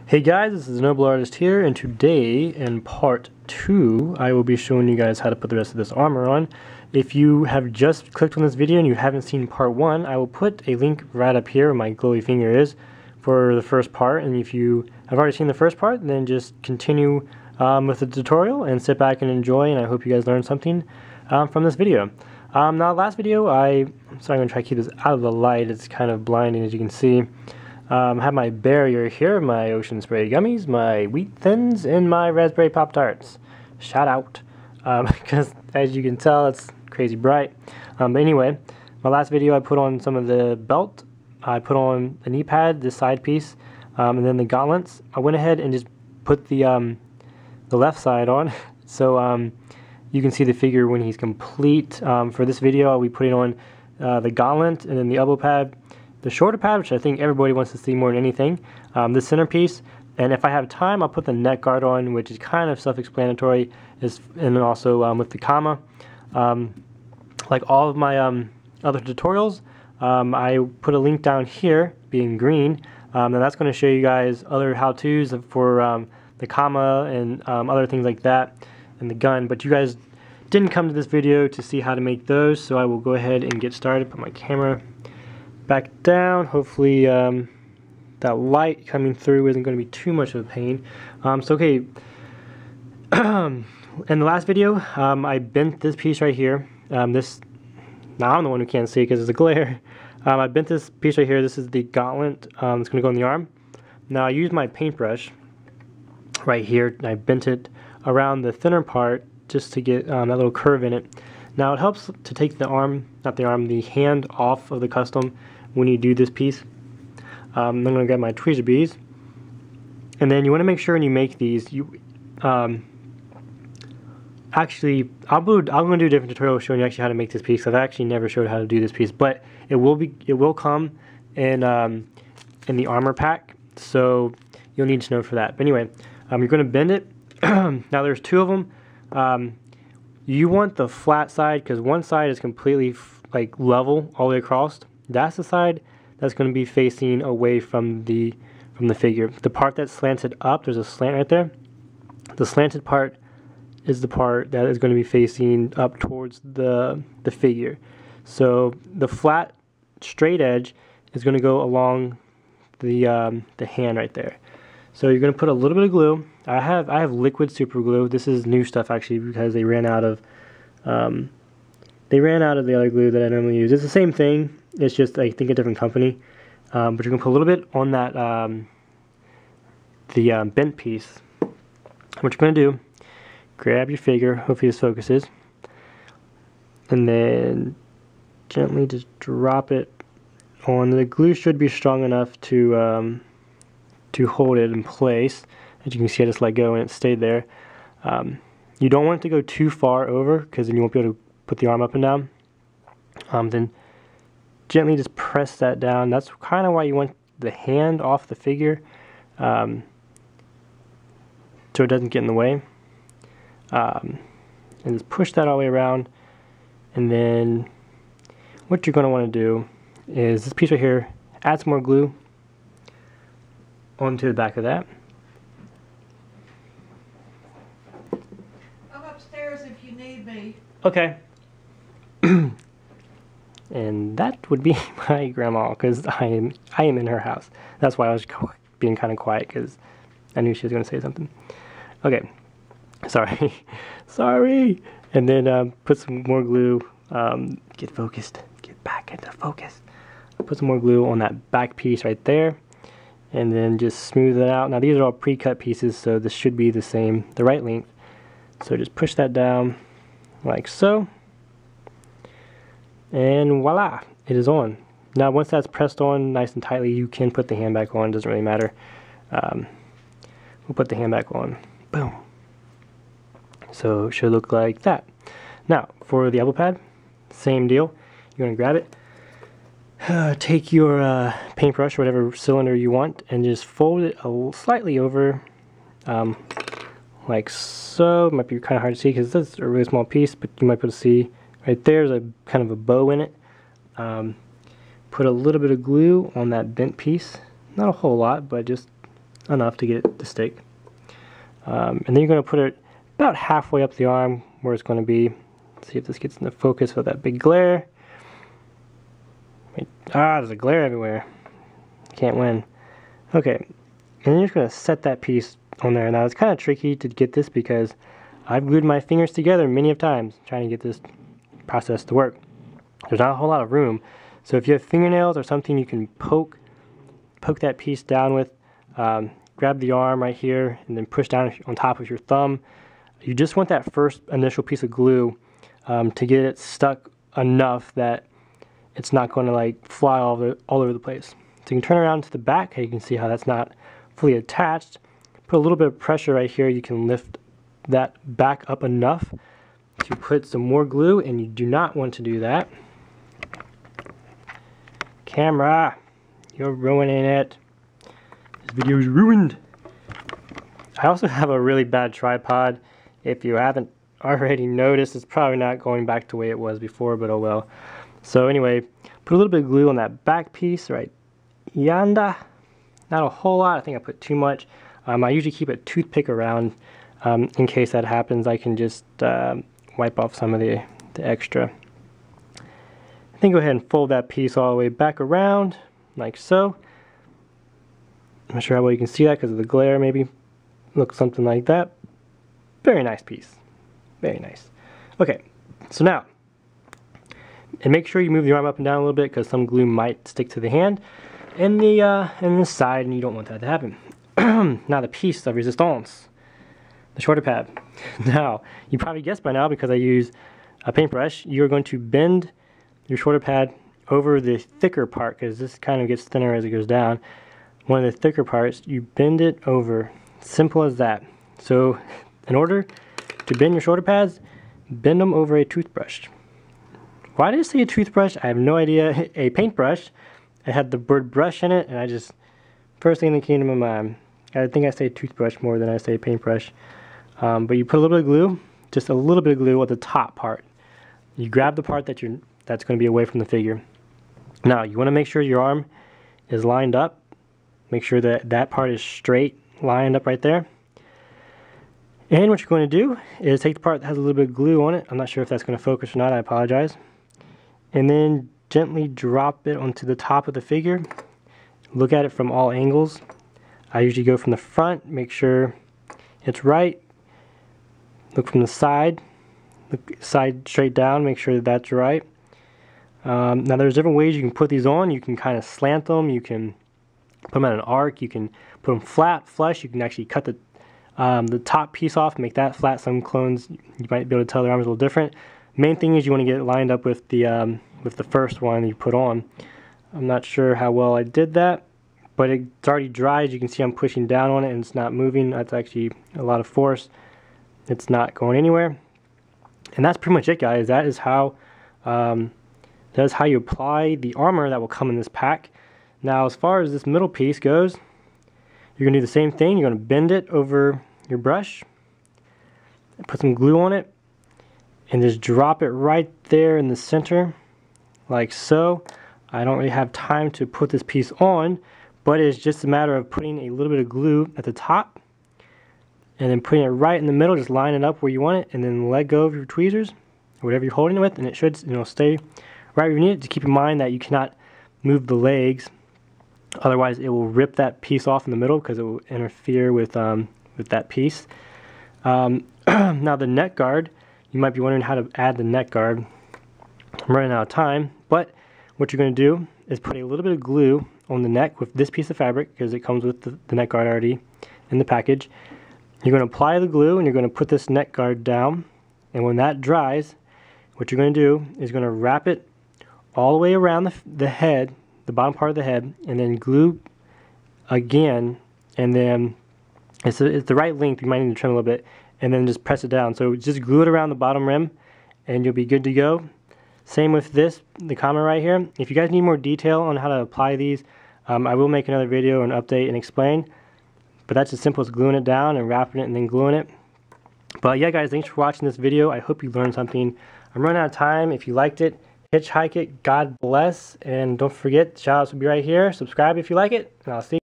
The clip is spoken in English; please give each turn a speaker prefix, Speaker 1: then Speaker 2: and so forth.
Speaker 1: Hey guys, this is Noble Artist here, and today in part 2 I will be showing you guys how to put the rest of this armor on. If you have just clicked on this video and you haven't seen part 1, I will put a link right up here where my glowy finger is for the first part, and if you have already seen the first part, then just continue with the tutorial and sit back and enjoy, and I hope you guys learned something from this video. Now last video, I'm going to try to keep this out of the light. It's kind of blinding as you can see. I have my barrier here, my Ocean Spray gummies, my Wheat Thins, and my Raspberry Pop-Tarts. Shout out, because as you can tell, it's crazy bright. But anyway, my last video I put on some of the belt, I put on the knee pad, this side piece, and then the gauntlets. I went ahead and just put the left side on, so you can see the figure when he's complete. For this video, I'll be putting on the gauntlet and then the elbow pad, the shoulder pad, which I think everybody wants to see more than anything, the centerpiece, and if I have time I'll put the neck guard on, which is kind of self-explanatory, and then also with the comma. Like all of my other tutorials, I put a link down here, being green, and that's going to show you guys other how-tos for the comma and other things like that, and the gun, but you guys didn't come to this video to see how to make those, so I will go ahead and get started. Put my camera back down. Hopefully that light coming through isn't going to be too much of a pain. Okay, in the last video I bent this piece right here. Now I'm the one who can't see because it's a glare. I bent this piece right here. This is the gauntlet. It's going to go on the arm. Now I used my paintbrush right here and I bent it around the thinner part just to get that little curve in it. Now it helps to take the the hand off of the custom when you do this piece. I'm going to grab my tweezer beads, and then you want to make sure when you make these, you actually I'm going to do a different tutorial showing you actually how to make this piece. I've actually never showed how to do this piece, but it will come in the armor pack, so you'll need to know for that. But anyway, you're going to bend it. Now there's two of them. You want the flat side because one side is completely like level all the way across. That's the side that's going to be facing away from the figure. The part that's slanted up, there's a slant right there. The slanted part is the part that is going to be facing up towards the figure. So the flat straight edge is going to go along the hand right there. So you're going to put a little bit of glue. I have liquid super glue. This is new stuff actually because they ran out of the other glue that I normally use. It's the same thing. It's just I think a different company. But you're going to put a little bit on that the bent piece. What you're going to do, grab your figure. Hopefully this focuses, and then gently just drop it on. The glue should be strong enough to hold it in place. As you can see, I just let go and it stayed there. You don't want it to go too far over because then you won't be able to put the arm up and down. Then gently just press that down. That's kind of why you want the hand off the figure, so it doesn't get in the way. And just push that all the way around. And then what you're going to want to do is this piece right here, add some more glue onto the back of that.
Speaker 2: I'm upstairs if you need me.
Speaker 1: Okay. And that would be my grandma, because I am in her house. That's why I was being kind of quiet, because I knew she was going to say something. Okay. Sorry. Sorry. And then put some more glue. Get focused. Get back into focus. Put some more glue on that back piece right there. And then just smooth it out. Now these are all pre-cut pieces, so this should be the right length. So just push that down like so. And voila, it is on. Now once that's pressed on nice and tightly, you can put the hand back on. It doesn't really matter. We'll put the hand back on. Boom. So it should look like that. Now for the elbow pad, same deal. You're going to grab it. Take your paintbrush or whatever cylinder you want and just fold it slightly over, like so. It might be kind of hard to see because this is a really small piece, but you might be able to see right there's a kind of a bow in it. Put a little bit of glue on that bent piece, not a whole lot, but just enough to get it to stick. And then you're going to put it about halfway up the arm where it's going to be. Let's see if this gets into focus with that big glare. There's a glare everywhere. Can't win. Okay, and then you're just going to set that piece on there. Now it's kind of tricky to get this because I've glued my fingers together many of times trying to get this process to work. There's not a whole lot of room, so if you have fingernails or something you can poke that piece down with, grab the arm right here and then push down on top of your thumb. You just want that first initial piece of glue to get it stuck enough that it's not going to like fly all over the place. So you can turn around to the back. You can see how that's not fully attached. Put a little bit of pressure right here. You can lift that back up enough to put some more glue, and you do not want to do that. Camera, you're ruining it. This video is ruined. I also have a really bad tripod. If you haven't already noticed, it's probably not going back to the way it was before, but oh well. So anyway, put a little bit of glue on that back piece right yonder. Not a whole lot. I think I put too much. I usually keep a toothpick around in case that happens. I can just wipe off some of the extra. Then go ahead and fold that piece all the way back around, like so. I'm not sure how well you can see that because of the glare, maybe. Looks something like that. Very nice piece. Very nice. Okay, so now, and make sure you move the arm up and down a little bit because some glue might stick to the hand and the side, and you don't want that to happen. Now the piece of resistance, the shoulder pad. Now, you probably guessed by now because I use a paintbrush, you're going to bend your shoulder pad over the thicker part because this kind of gets thinner as it goes down. One of the thicker parts, you bend it over. Simple as that. So in order to bend your shoulder pads, bend them over a toothbrush. Why did I say a toothbrush? I have no idea. A paintbrush. It had the word brush in it, and I just, first thing that came to my mind. I think I say toothbrush more than I say paintbrush. But you put a little bit of glue, just a little bit of glue at the top part. You grab the part that's going to be away from the figure. Now you want to make sure your arm is lined up. Make sure that that part is straight, lined up right there. And what you're going to do is take the part that has a little bit of glue on it. I'm not sure if that's going to focus or not. I apologize. And then gently drop it onto the top of the figure. Look at it from all angles. I usually go from the front, make sure it's right. Look from the side. Look side straight down, make sure that that's right. Now there's different ways you can put these on. You can kind of slant them. You can put them at an arc. You can put them flat, flush. You can actually cut the top piece off, make that flat. Some clones, you might be able to tell their arms a little different. Main thing is you want to get it lined up with the first one you put on. I'm not sure how well I did that, but it's already dry. As you can see, I'm pushing down on it and it's not moving. That's actually a lot of force. It's not going anywhere. And that's pretty much it, guys. That is how you apply the armor that will come in this pack. Now, as far as this middle piece goes, you're going to do the same thing. You're going to bend it over your brush, put some glue on it, and just drop it right there in the center, like so. I don't really have time to put this piece on, but it's just a matter of putting a little bit of glue at the top, and then putting it right in the middle, just line it up where you want it, and then let go of your tweezers, or whatever you're holding it with, and it should stay right where you need it. Just keep in mind that you cannot move the legs, otherwise it will rip that piece off in the middle because it will interfere with that piece. Now the neck guard, you might be wondering how to add the neck guard. I'm running out of time, but what you're going to do is put a little bit of glue on the neck with this piece of fabric because it comes with the neck guard already in the package. You're going to apply the glue and you're going to put this neck guard down, and when that dries, what you're going to do is going to wrap it all the way around the head, the bottom part of the head, and then glue again, and then it's the right length. You might need to trim a little bit, and then just press it down. So just glue it around the bottom rim and you'll be good to go. Same with this, the comment right here. If you guys need more detail on how to apply these, I will make another video and update and explain. But that's as simple as gluing it down and wrapping it and then gluing it. But yeah, guys, thanks for watching this video. I hope you learned something. I'm running out of time. If you liked it, hitchhike it. God bless. And don't forget, shoutouts will be right here. Subscribe if you like it. And I'll see you.